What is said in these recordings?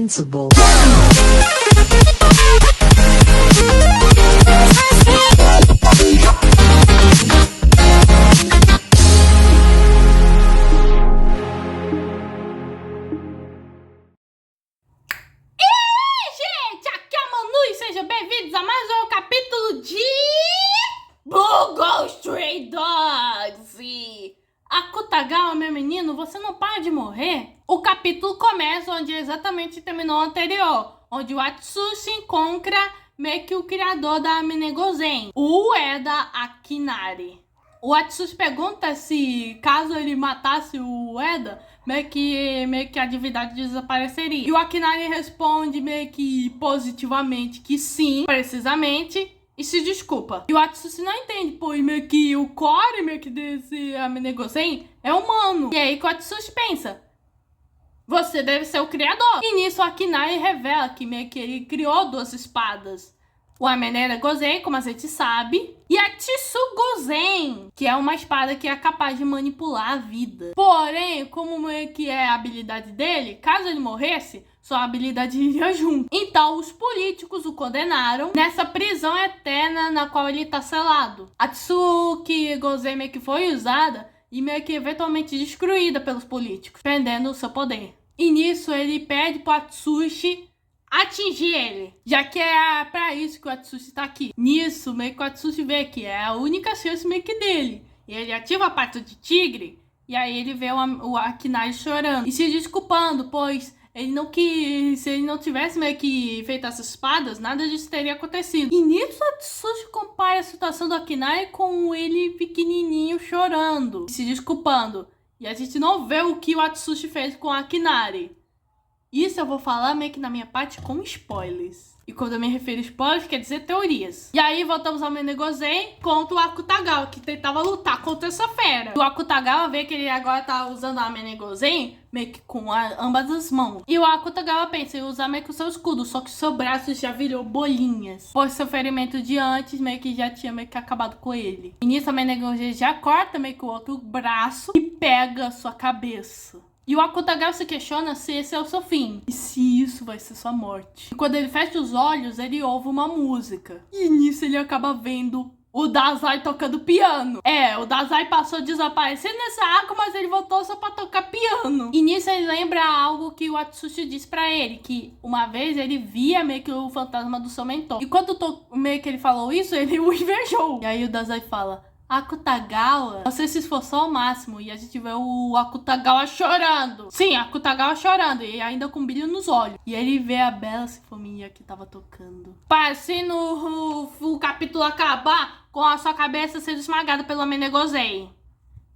invincible. Gente, aqui é a Manu e sejam bem-vindos a mais um capítulo de Bungo Stray Dogs. E Akutagawa, meu menino, você não para de morrer? O capítulo começa onde exatamente terminou o anterior, onde o Atsushi encontra meio que o criador da Amenegozen, o Ueda Akinari. O Atsushi pergunta se, caso ele matasse o Ueda, meio que a divindade desapareceria. E o Akinari responde meio que positivamente que sim, precisamente, e se desculpa. E o Atsushi não entende, pois meio que o core meio que desse Amenegozen é humano. E aí que o Atsushi pensa, você deve ser o criador. E nisso o Akinari revela que meio que ele criou duas espadas. O Amenegozen, como a gente sabe, e a Tsugozen, que é uma espada que é capaz de manipular a vida. Porém, como meio que é a habilidade dele, caso ele morresse, sua habilidade iria junto. Então, os políticos o condenaram nessa prisão eterna na qual ele está selado. A Tsugozen meio que foi usada e meio que eventualmente destruída pelos políticos, prendendo o seu poder. E nisso ele pede pro Atsushi atingir ele, já que é pra isso que o Atsushi tá aqui. Nisso, meio que o Atsushi vê que é a única chance meio que dele. E ele ativa a pata de tigre, e aí ele vê o Akinari chorando e se desculpando, pois ele não quis, se ele não tivesse meio que feito essas espadas, nada disso teria acontecido. E nisso o Atsushi compara a situação do Akinari com ele pequenininho chorando e se desculpando. E a gente não vê o que o Atsushi fez com o Akinari. Isso eu vou falar meio que na minha parte com spoilers. E quando eu me refiro a spoilers, quer dizer teorias. E aí voltamos ao Amenegozen contra o Akutagawa, que tentava lutar contra essa fera. E o Akutagawa vê que ele agora tá usando a Amenegozen meio que com ambas as mãos. E o Akutagawa pensa em usar meio que o seu escudo, só que o seu braço já virou bolinhas. Pois seu ferimento de antes meio que já tinha meio que acabado com ele. E nisso a Amenegozen já corta meio que o outro braço e pega a sua cabeça. E o Akutagawa se questiona se esse é o seu fim. E se isso vai ser sua morte. E quando ele fecha os olhos, ele ouve uma música. E nisso ele acaba vendo o Dazai tocando piano. O Dazai passou a desaparecer nessa arco, mas ele voltou só pra tocar piano. E nisso ele lembra algo que o Atsushi disse pra ele. Que uma vez ele via meio que o fantasma do seu mentor. E quando meio que ele falou isso, ele o invejou. E aí o Dazai fala: Akutagawa, você se esforçou ao máximo. E a gente vê o Akutagawa chorando. Sim, Akutagawa chorando. E ainda com brilho nos olhos. E ele vê a bela sinfonia que tava tocando. Parecendo o capítulo acabar com a sua cabeça sendo esmagada pelo Amenegozen.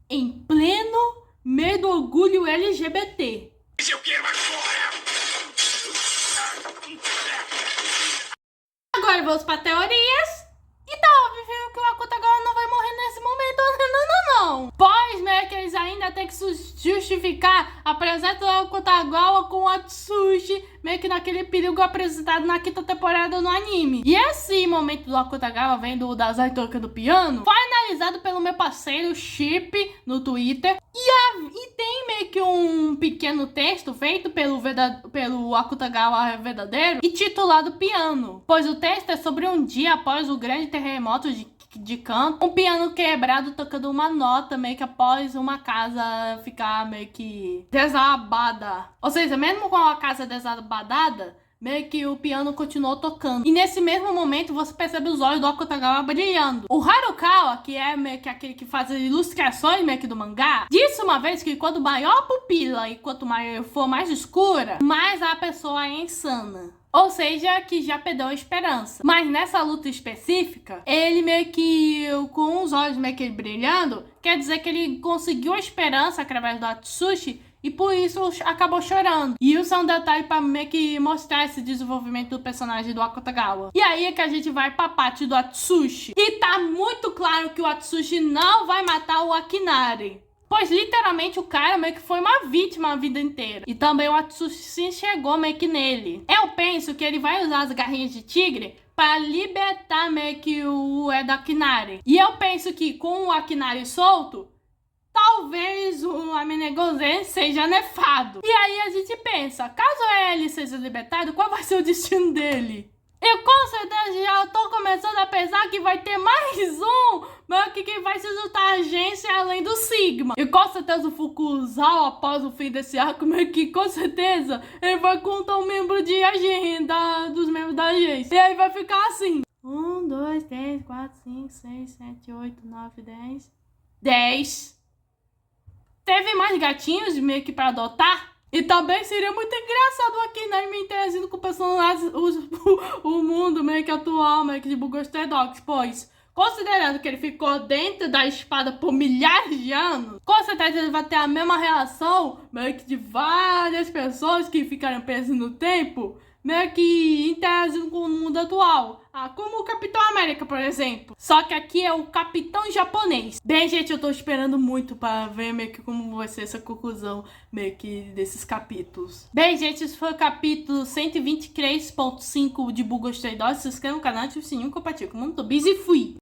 Em pleno meio do orgulho LGBT. Eu quero Agora vamos para teorias. E tá óbvio que o Akutagawa não vai morrer nesse momento, não. Pois, meio que eles ainda tem que justificar a presença do Akutagawa com o Atsushi, meio que naquele perigo apresentado na quinta temporada no anime. E esse momento do Akutagawa vendo o Dazai tocando piano foi analisado pelo meu parceiro Chip no Twitter. E tem meio que um pequeno texto feito pelo Akutagawa verdadeiro e titulado Piano. Pois o texto é sobre um dia após o grande terremoto de Kanto, um piano quebrado tocando uma nota meio que após uma casa ficar meio que desabada. Ou seja, mesmo com a casa desabadada, meio que o piano continuou tocando. E nesse mesmo momento você percebe os olhos do Akutagawa brilhando. O Harukawa, que é meio que aquele que faz as ilustrações meio que do mangá, disse uma vez que quanto maior a pupila e quanto for mais escura, mais a pessoa é insana. Ou seja, que já perdeu a esperança. Mas nessa luta específica, ele meio que, com os olhos meio que brilhando, quer dizer que ele conseguiu a esperança através do Atsushi e por isso acabou chorando. E isso é um detalhe para meio que mostrar esse desenvolvimento do personagem do Akutagawa. E aí é que a gente vai pra parte do Atsushi. E tá muito claro que o Atsushi não vai matar o Akinari. Pois literalmente o cara meio que foi uma vítima a vida inteira. E também o Atsushi se enxergou meio que nele. Eu penso que ele vai usar as garrinhas de tigre para libertar meio que o Ueda Akinari. E eu penso que com o Akinari solto, talvez o Amenegozen seja nerfado. E aí a gente pensa, caso ele seja libertado, qual vai ser o destino dele? Eu com certeza já tô começando a pensar que vai ter mais um, mas que vai se juntar a agência além do Sigma. E com certeza o Fukuzao, após o fim desse arco, meio que com certeza ele vai contar um membro de agenda, dos membros da agência. E aí vai ficar assim. 1, 2, 3, 4, 5, 6, 7, 8, 9, 10. 10. Teve mais gatinhos meio que pra adotar? E também seria muito engraçado aqui, né, me interagindo com personagens, o mundo meio que atual, meio que de Stray Dogs, pois, considerando que ele ficou dentro da espada por milhares de anos, com certeza ele vai ter a mesma relação, meio que de várias pessoas que ficaram presas no tempo, meio que interagindo com o mundo atual. Como o Capitão América, por exemplo. Só que aqui é o Capitão Japonês. Bem, gente, eu tô esperando muito para ver meio que como vai ser essa conclusão meio que desses capítulos. Bem, gente, esse foi o capítulo 123.5 de Stray Dogs. Se inscreva no canal, ative o sininho, compartilhe com o mundo. Tô busy e fui!